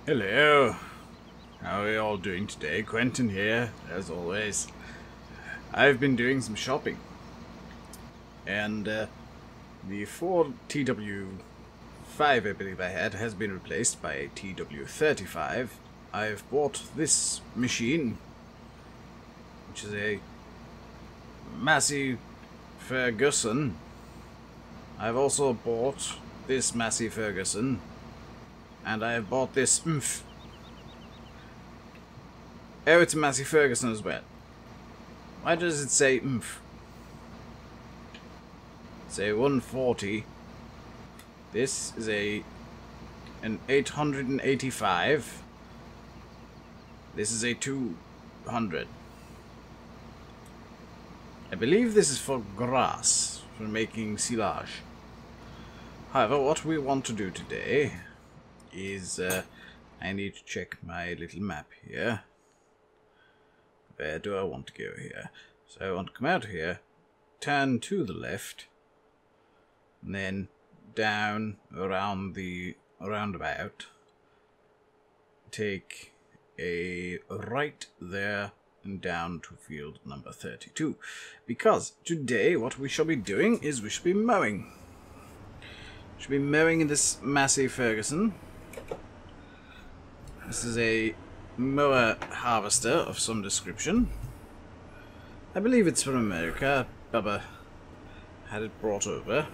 Hello. How are you all doing today? Quentin here, as always. I've been doing some shopping. And the Ford TW5, I believe I had, has been replaced by a TW35. I've bought this machine, which is a Massey Ferguson. I've also bought this Massey Ferguson. And I have bought this oomph. Oh, it's a Massey Ferguson as well. Why does it say oomph? It's a 140. This is an 885. This is a 200. I believe this is for grass, for making silage. However, what we want to do today is I need to check my little map here. Where do I want to go here? So I want to come out here, turn to the left, and then down around the roundabout, take a right there and down to field number 32. Because today what we shall be doing is we shall be mowing. We shall be mowing in this Massey Ferguson. This is a mower harvester of some description. I believe it's from America. Bubba had it brought over.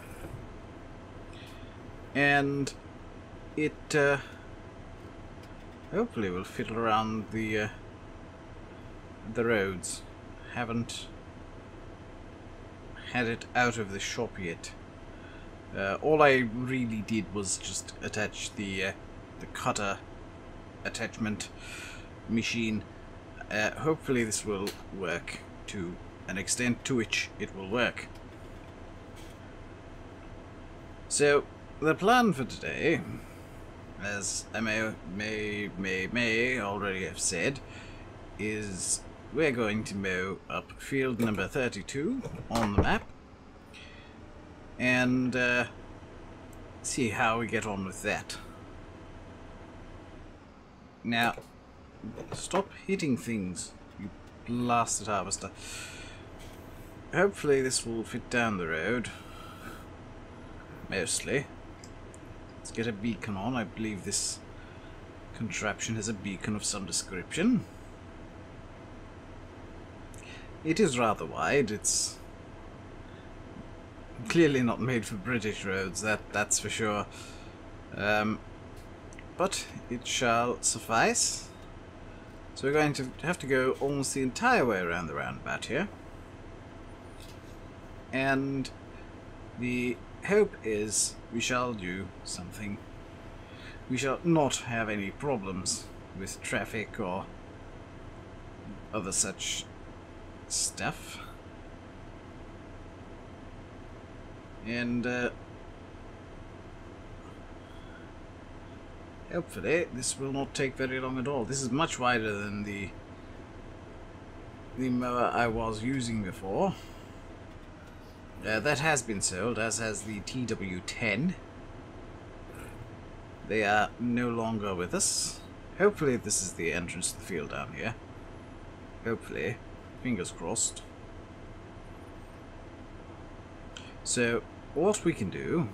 And it hopefully will fit around the roads. Haven't had it out of the shop yet. All I really did was just attach the cutter attachment machine. Hopefully this will work to an extent to which it will work. So the plan for today, as I may already have said, is we're going to mow up field number 32 on the map and see how we get on with that. Now, stop hitting things, you blasted harvester. Hopefully this will fit down the road. Mostly. Let's get a beacon on. I believe this contraption has a beacon of some description. It is rather wide. It's clearly not made for British roads, that's for sure. But it shall suffice. So we're going to have to go almost the entire way around the roundabout here. And the hope is we shall do something. We shall not have any problems with traffic or other such stuff. And hopefully this will not take very long at all. This is much wider than the mower I was using before. That has been sold, as has the TW10. They are no longer with us. Hopefully this is the entrance to the field down here. Hopefully. Fingers crossed. So what we can do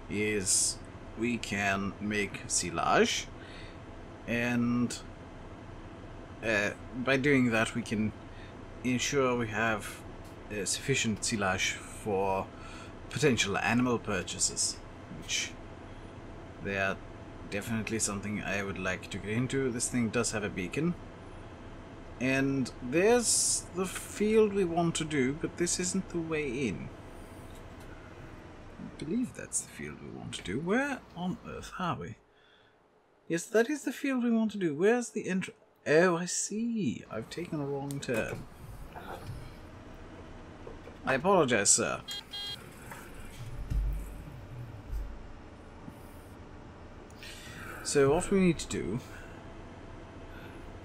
is we can make silage, and by doing that we can ensure we have sufficient silage for potential animal purchases, which they are definitely something I would like to get into. This thing does have a beacon, and there's the field we want to do, but this isn't the way in. I believe that's the field we want to do. Where on earth are we? Yes, that is the field we want to do. Where's the entrance? Oh, I see. I've taken a wrong turn. I apologize, sir. So what we need to do,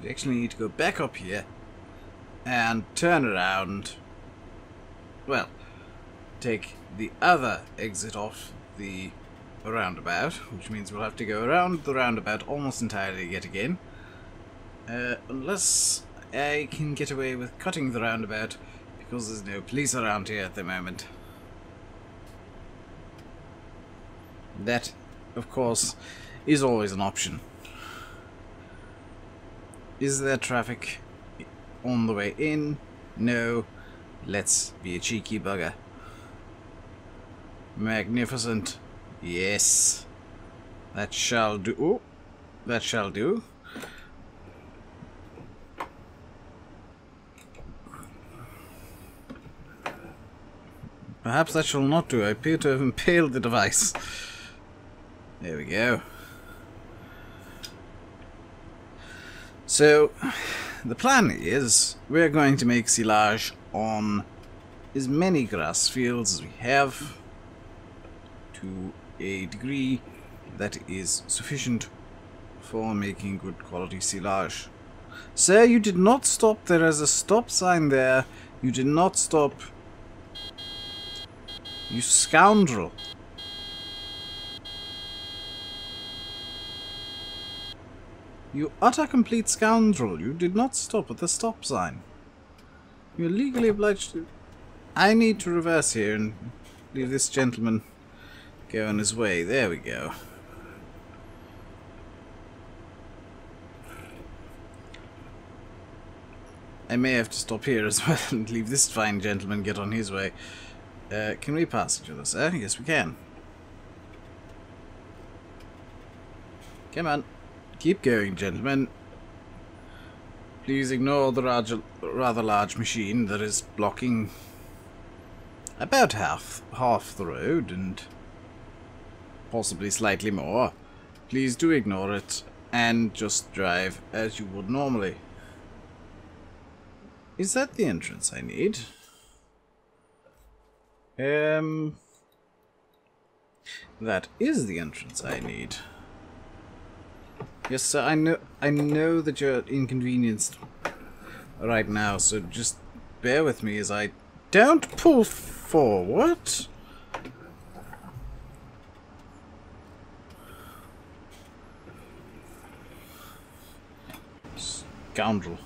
we actually need to go back up here and turn around. Well, take the other exit off the roundabout, which means we'll have to go around the roundabout almost entirely yet again. Unless I can get away with cutting the roundabout, because there's no police around here at the moment. That, of course, is always an option. Is there traffic on the way in? No. Let's be a cheeky bugger. Magnificent. Yes. That shall do. Oh, that shall do. Perhaps that shall not do. I appear to have impaled the device. There we go. So, the plan is we're going to make silage on as many grass fields as we have to a degree that is sufficient for making good quality silage. Sir, you did not stop. There is a stop sign there. You did not stop. You scoundrel. You utter complete scoundrel. You did not stop at the stop sign. You're legally obliged to... I need to reverse here and leave this gentleman go on his way. There we go. I may have to stop here as well and leave this fine gentleman get on his way. Can we pass each other, sir? Yes, we can. Come on. Keep going, gentlemen. Please ignore the rather large machine that is blocking about half the road and possibly slightly more. Please do ignore it and just drive as you would normally. Is that the entrance I need? That is the entrance I need. Yes, sir, I know that you're inconvenienced right now, so just bear with me as I don't pull forward. Scoundrel.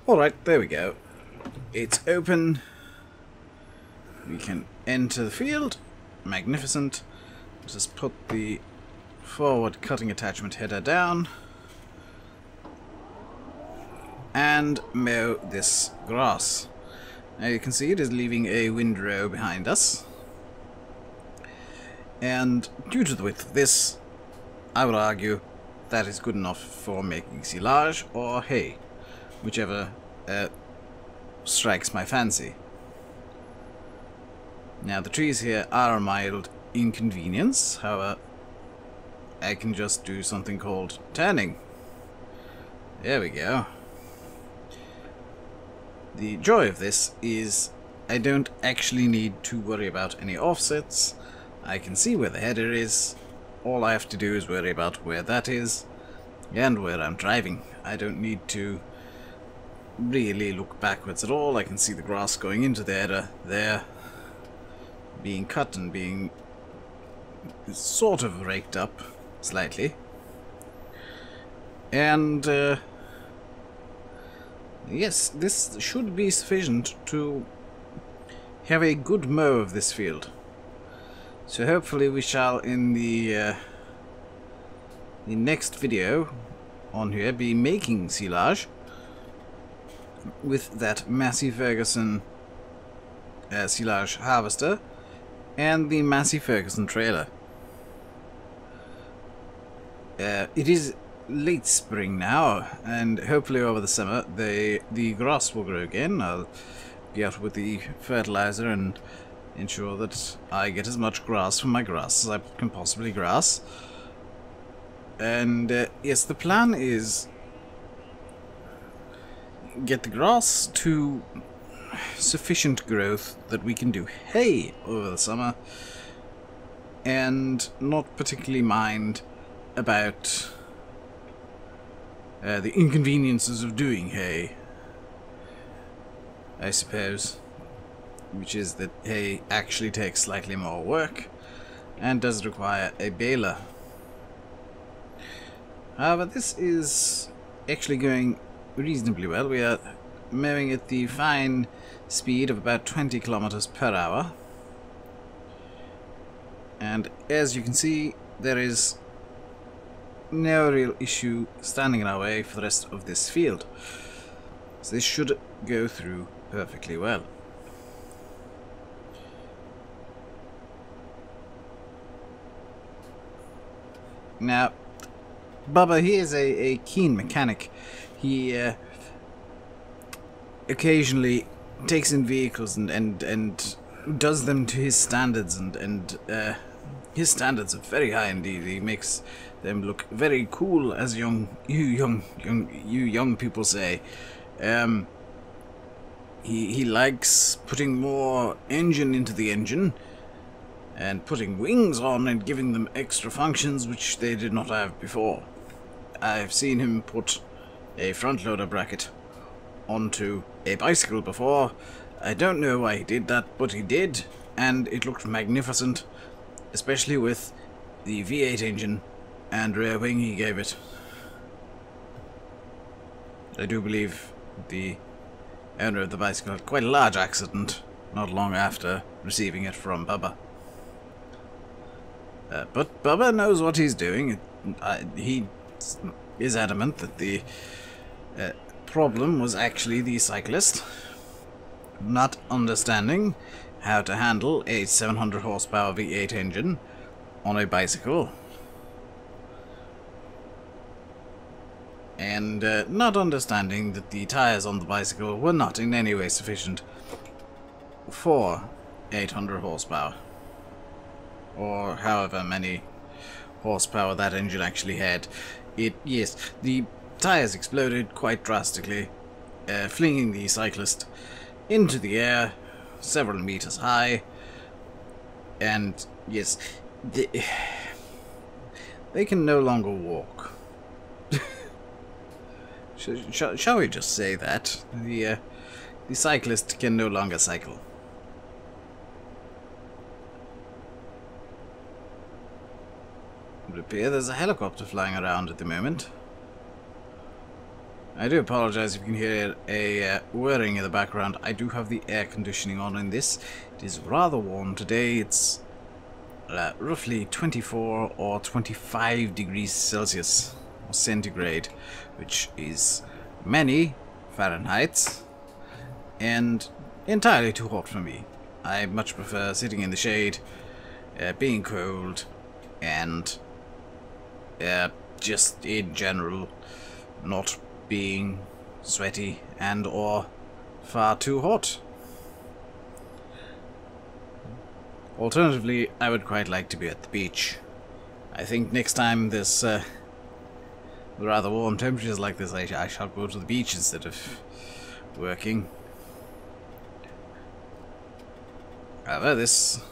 Alright, there we go. It's open. We can enter the field. Magnificent. Just put the forward cutting attachment header down and mow this grass. Now you can see it is leaving a windrow behind us, and due to the width of this, I would argue that is good enough for making silage or hay, whichever strikes my fancy. Now the trees here are a mild inconvenience, however I can just do something called turning. There we go. The joy of this is I don't actually need to worry about any offsets. I can see where the header is. All I have to do is worry about where that is and where I'm driving. I don't need to really look backwards at all. I can see the grass going into the header there, being cut and being sort of raked up slightly, and yes, this should be sufficient to have a good mow of this field. So hopefully we shall in the next video on here be making silage with that Massey Ferguson silage harvester and the Massey Ferguson trailer. It is late spring now, and hopefully over the summer the grass will grow again. I'll be out with the fertilizer and ensure that I get as much grass from my grass as I can possibly grass. And yes, the plan is get the grass to sufficient growth that we can do hay over the summer and not particularly mind about the inconveniences of doing hay, I suppose. which is that hay actually takes slightly more work and does require a baler. However, this is actually going reasonably well. We are mowing at the fine speed of about 20 kilometers per hour. And as you can see, there is no real issue standing in our way for the rest of this field. So this should go through perfectly well. Now, Bubba, he is a keen mechanic. He occasionally takes in vehicles and does them to his standards, and his standards are very high indeed. He makes them look very cool, as you young people say. He likes putting more engine into the engine and putting wings on and giving them extra functions which they did not have before. I've seen him put a front loader bracket onto a bicycle before. I don't know why he did that, but he did, and it looked magnificent, especially with the V8 engine and rear wing he gave it. I do believe the owner of the bicycle had quite a large accident not long after receiving it from Bubba. But Bubba knows what he's doing. He is adamant that the problem was actually the cyclist not understanding how to handle a 700 horsepower V8 engine on a bicycle, and not understanding that the tires on the bicycle were not in any way sufficient for 800 horsepower, or however many horsepower that engine actually had. Yes, the tires exploded quite drastically, flinging the cyclist into the air several meters high, and yes, they can no longer walk. Shall we just say that? The cyclist can no longer cycle. It would appear there's a helicopter flying around at the moment. I do apologize if you can hear a whirring in the background. I do have the air conditioning on in this. It is rather warm today. It's roughly 24 or 25 degrees Celsius or centigrade, which is many Fahrenheits, and entirely too hot for me. I much prefer sitting in the shade, being cold, and just in general not being sweaty and or far too hot. Alternatively, I would quite like to be at the beach. I think next time there's rather warm temperatures like this, I shall go to the beach instead of working. However, this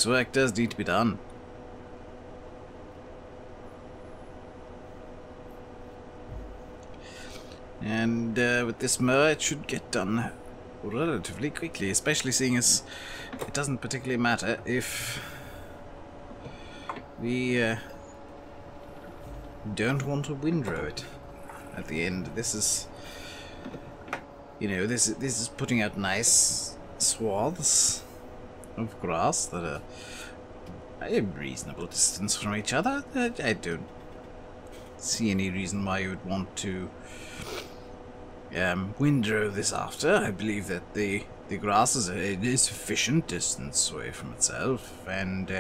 work does need to be done. And with this mower, it should get done relatively quickly, especially seeing as it doesn't particularly matter if we don't want to windrow it at the end. This is, you know, this is putting out nice swaths of grass that are a reasonable distance from each other. I don't see any reason why you would want to windrow this after. I believe that the grass is a sufficient distance away from itself, and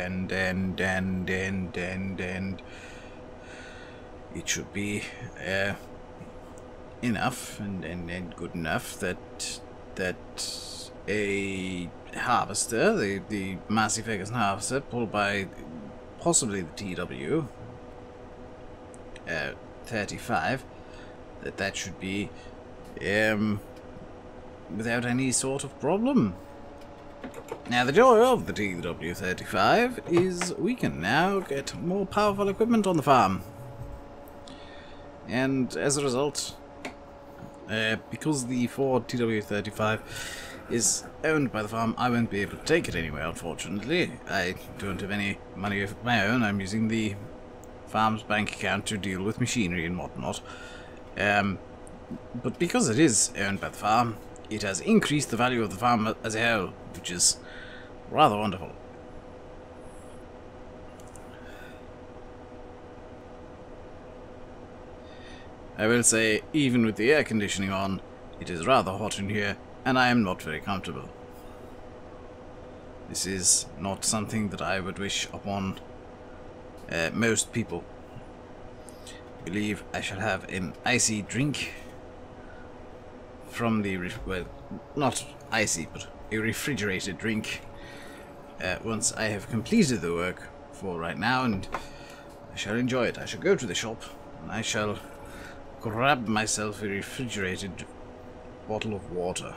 it should be enough and good enough that a harvester, the Massey Ferguson harvester, pulled by possibly the TW 35, that should be without any sort of problem. Now, the joy of the TW35 is we can now get more powerful equipment on the farm. And as a result, because the Ford TW35 is owned by the farm. I won't be able to take it anywhere, unfortunately. I don't have any money of my own. I'm using the farm's bank account to deal with machinery and whatnot. But because it is owned by the farm, it has increased the value of the farm as a whole, which is rather wonderful. I will say, even with the air conditioning on, it is rather hot in here, and I am not very comfortable. This is not something that I would wish upon most people. I believe I shall have an icy drink from the, well, not icy, but a refrigerated drink once I have completed the work for right now, and I shall enjoy it. I shall go to the shop, and I shall grab myself a refrigerated bottle of water,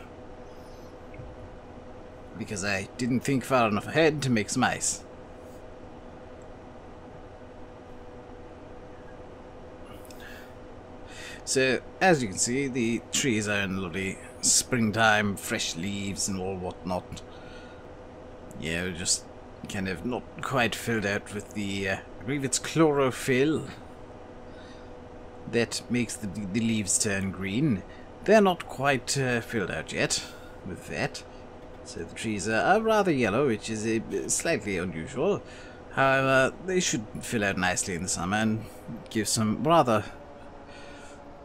because I didn't think far enough ahead to make some ice. So, as you can see, the trees are in lovely springtime, fresh leaves and all whatnot. You know, just kind of not quite filled out with the, I believe it's chlorophyll that makes the leaves turn green. They're not quite filled out yet with that. So the trees are rather yellow, which is slightly unusual. However, they should fill out nicely in the summer and give some rather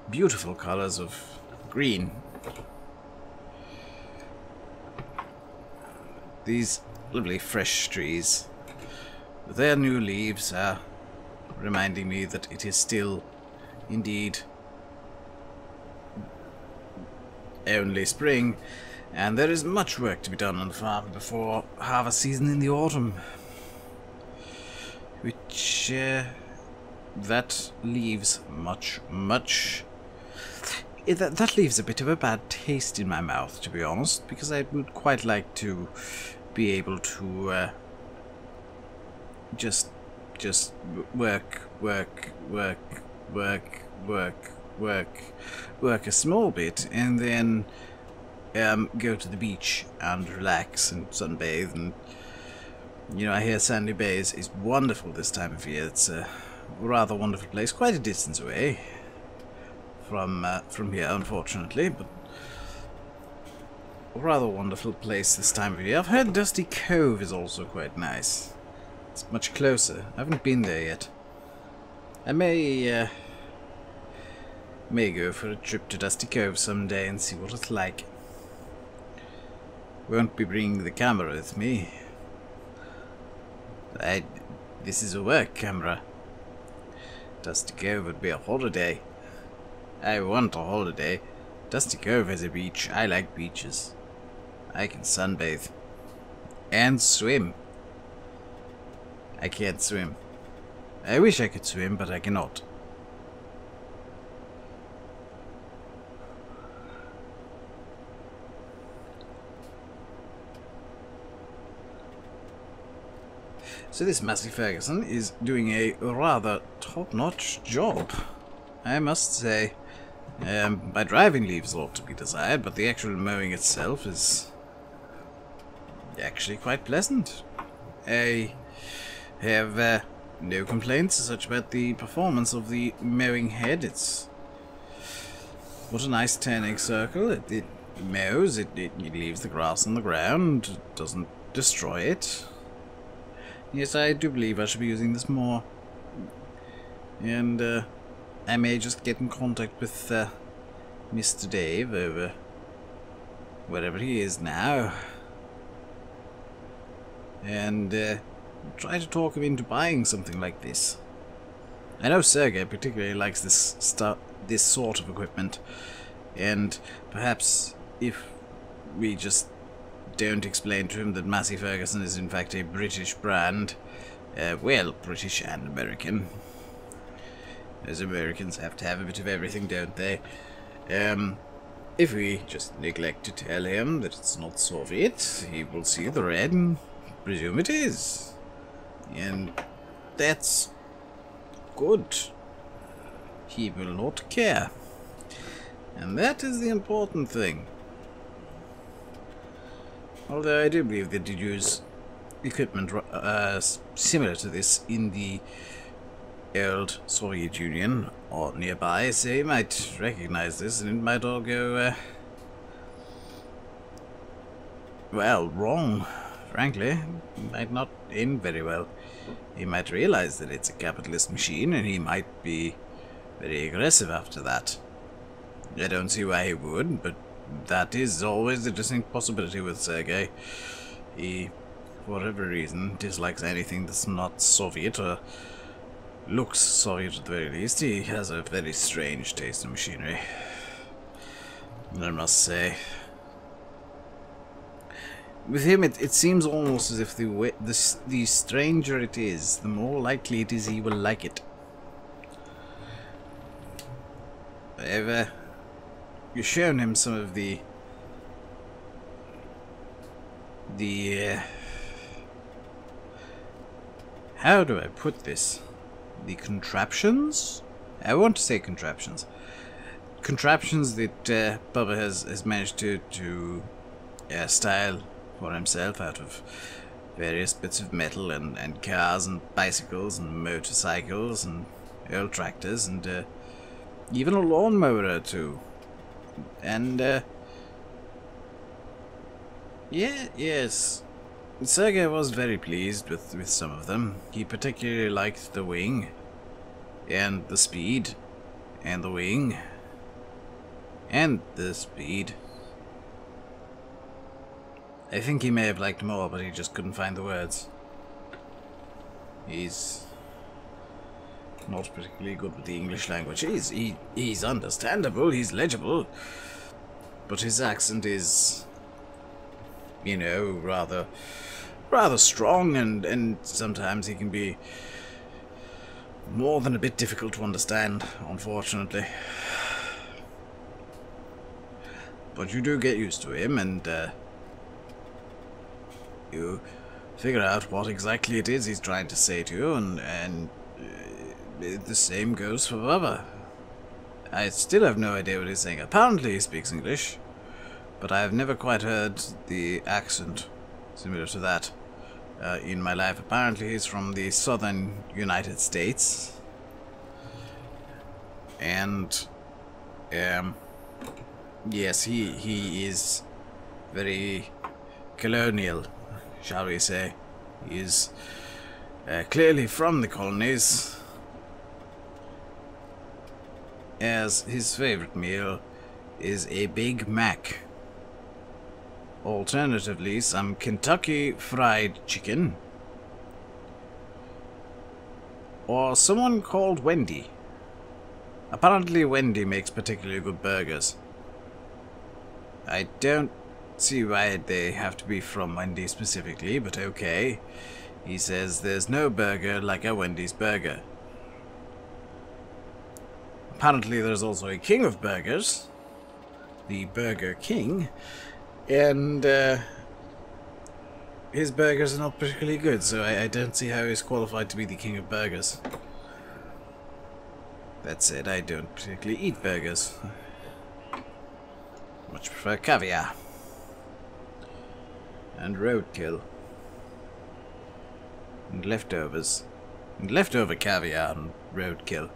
beautiful colors of green. These lovely fresh trees, with their new leaves, are reminding me that it is still indeed only spring, and there is much work to be done on the farm before harvest season in the autumn, which that leaves that leaves a bit of a bad taste in my mouth, to be honest, because I would quite like to be able to just work a small bit, and then go to the beach and relax and sunbathe. And you know, I hear Sandy Bay is wonderful this time of year. It's a rather wonderful place, quite a distance away from here, unfortunately, but a rather wonderful place this time of year. I've heard Dusty Cove is also quite nice. It's much closer. I haven't been there yet. I may go for a trip to Dusty Cove someday and see what it's like. Won't be bringing the camera with me. This is a work camera. Dusty Cove would be a holiday. I want a holiday. Dusty Cove has a beach. I like beaches. I can sunbathe. And swim. I can't swim. I wish I could swim, but I cannot. So this Massey Ferguson is doing a rather top-notch job, I must say. My driving leaves a lot to be desired, but the actual mowing itself is actually quite pleasant. I have no complaints as such about the performance of the mowing head. It's what a nice turning circle. It mows, it leaves the grass on the ground, it doesn't destroy it. Yes, I do believe I should be using this more. And I may just get in contact with Mr. Dave over wherever he is now, and try to talk him into buying something like this. I know Sergey particularly likes this sort of equipment, and perhaps if we just don't explain to him that Massey Ferguson is in fact a British brand, well, British and American. As Americans have to have a bit of everything, don't they? If we just neglect to tell him that it's not Soviet, he will see the red and presume it is. And that's good. He will not care. And that is the important thing. Although I do believe they did use equipment similar to this in the old Soviet Union or nearby, so you might recognize this and it might all go, well, wrong, frankly. It might not end very well. He might realize that it's a capitalist machine and he might be very aggressive after that. I don't see why he would, but that is always a distinct possibility with Sergei. He, for whatever reason, dislikes anything that's not Soviet or looks Soviet at the very least. He has a very strange taste in machinery, I must say. With him, it seems almost as if the stranger it is, the more likely it is he will like it. However, you've shown him some of the how do I put this? The contraptions? I want to say contraptions. Contraptions that Bubba has managed to style for himself out of various bits of metal and cars and bicycles and motorcycles and old tractors and even a lawnmower or two. And yes, Sergei was very pleased with some of them. He particularly liked the wing and the speed and the wing and the speed. I think he may have liked more, but he just couldn't find the words. He's not particularly good with the English language. He's understandable, he's legible, but his accent is, you know, rather strong, and sometimes he can be more than a bit difficult to understand, unfortunately. But you do get used to him, and you figure out what exactly it is he's trying to say to you, and the same goes for Bubba. I still have no idea what he's saying. Apparently he speaks English, but I have never quite heard the accent similar to that in my life. Apparently he's from the southern United States, and yes, he is very colonial, shall we say. He is clearly from the colonies, as his favorite meal is a Big Mac. Alternatively, some Kentucky Fried Chicken, or someone called Wendy. Apparently Wendy makes particularly good burgers. I don't see why they have to be from Wendy specifically, but okay. He says there's no burger like a Wendy's burger. Apparently there's also a king of burgers, the Burger King, and his burgers are not particularly good, so I don't see how he's qualified to be the king of burgers. That said, I don't particularly eat burgers. Much prefer caviar and roadkill and leftovers and leftover caviar and roadkill.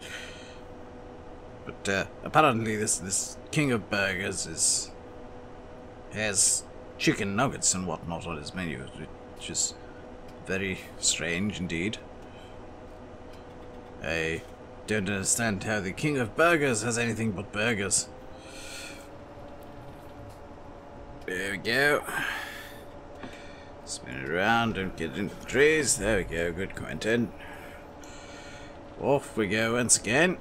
But apparently this king of burgers has chicken nuggets and whatnot on his menu, which is very strange indeed. I don't understand how the king of burgers has anything but burgers. There we go. Spin it around, don't get into the trees. There we go, good Quentin. Off we go once again.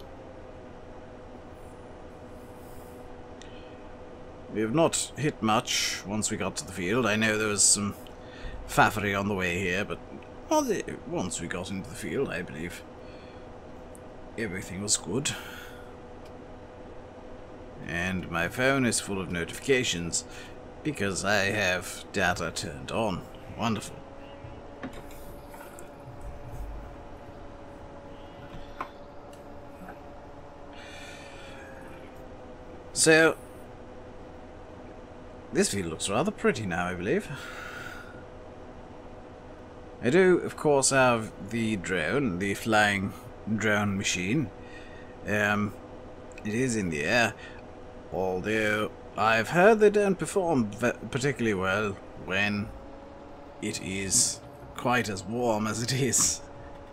We have not hit much once we got to the field. I know there was some faffery on the way here, but once we got into the field, I believe everything was good. And my phone is full of notifications because I have data turned on. Wonderful. So This field looks rather pretty now, I believe. I do, of course, have the drone, the flying drone machine. It is in the air, although I've heard they don't perform particularly well when it is quite as warm as it is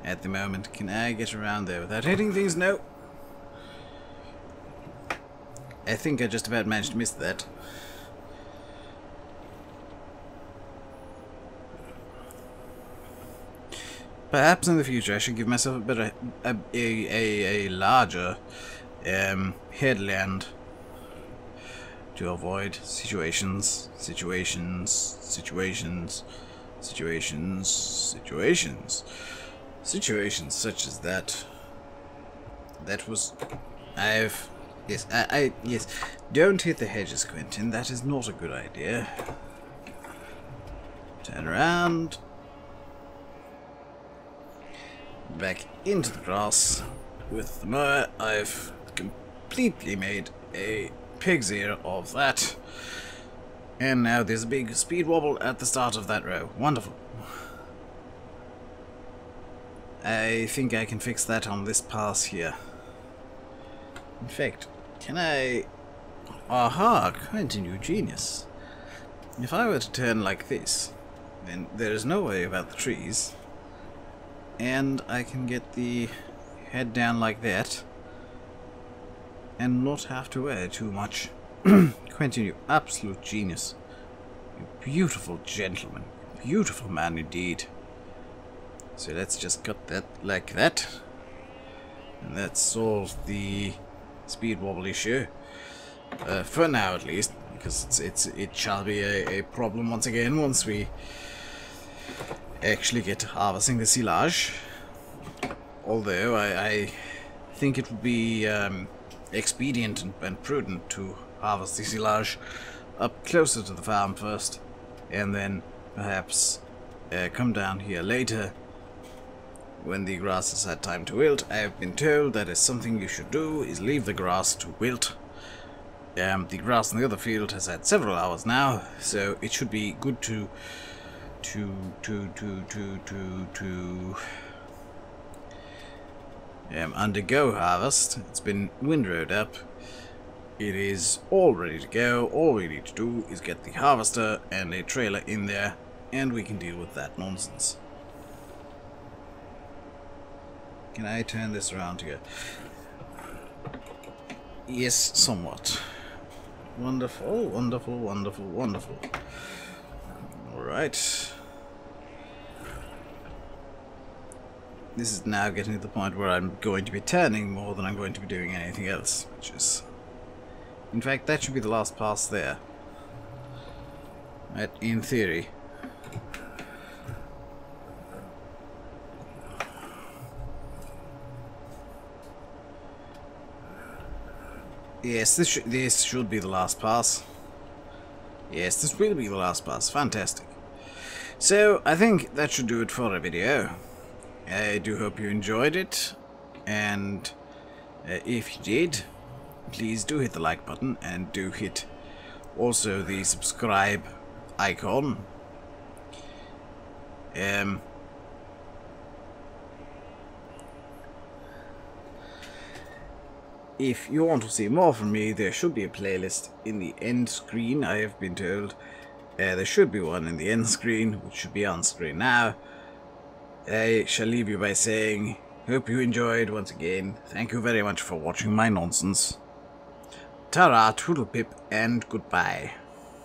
at the moment. Can I get around there without hitting things? No. I think I just about managed to miss that. Perhaps in the future I should give myself a better, a larger headland to avoid situations such as that. That was... Yes, don't hit the hedges, Quentin. That is not a good idea. Turn around. Back into the grass with the mower. I've completely made a pig's ear of that. And now there's a big speed wobble at the start of that row. Wonderful. I think I can fix that on this pass here. In fact, can I... Aha, Quentin, you genius. If I were to turn like this, then there is no way about the trees. And I can get the head down like that and not have to wear too much. Quentin, you absolute genius. You beautiful gentleman. Beautiful man indeed. So let's just cut that like that. And that solves the speed wobble issue. For now at least. Because it shall be a problem once again once we actually get to harvesting the silage. Although I think it would be expedient and prudent to harvest the silage up closer to the farm first, and then perhaps come down here later when the grass has had time to wilt. I have been told that is something you should do, is leave the grass to wilt. The grass in the other field has had several hours now, so it should be good to undergo harvest. It's been windrowed up. It is all ready to go. All we need to do is get the harvester and a trailer in there, and we can deal with that nonsense. Can I turn this around here? Yes, somewhat. Wonderful, wonderful, wonderful, wonderful. Alright. This is now getting to the point where I'm going to be turning more than I'm going to be doing anything else, which is... In fact, that should be the last pass there. Right, in theory. Yes, this should be the last pass. Yes, this will be the last pass. Fantastic. So, I think that should do it for a video. I do hope you enjoyed it, and if you did, please do hit the like button, and do hit also the subscribe icon. If you want to see more from me, there should be a playlist in the end screen, I have been told. There should be one in the end screen, which should be on screen now. I shall leave you by saying, hope you enjoyed once again. Thank you very much for watching my nonsense. Ta-ra, toodle pip, and goodbye.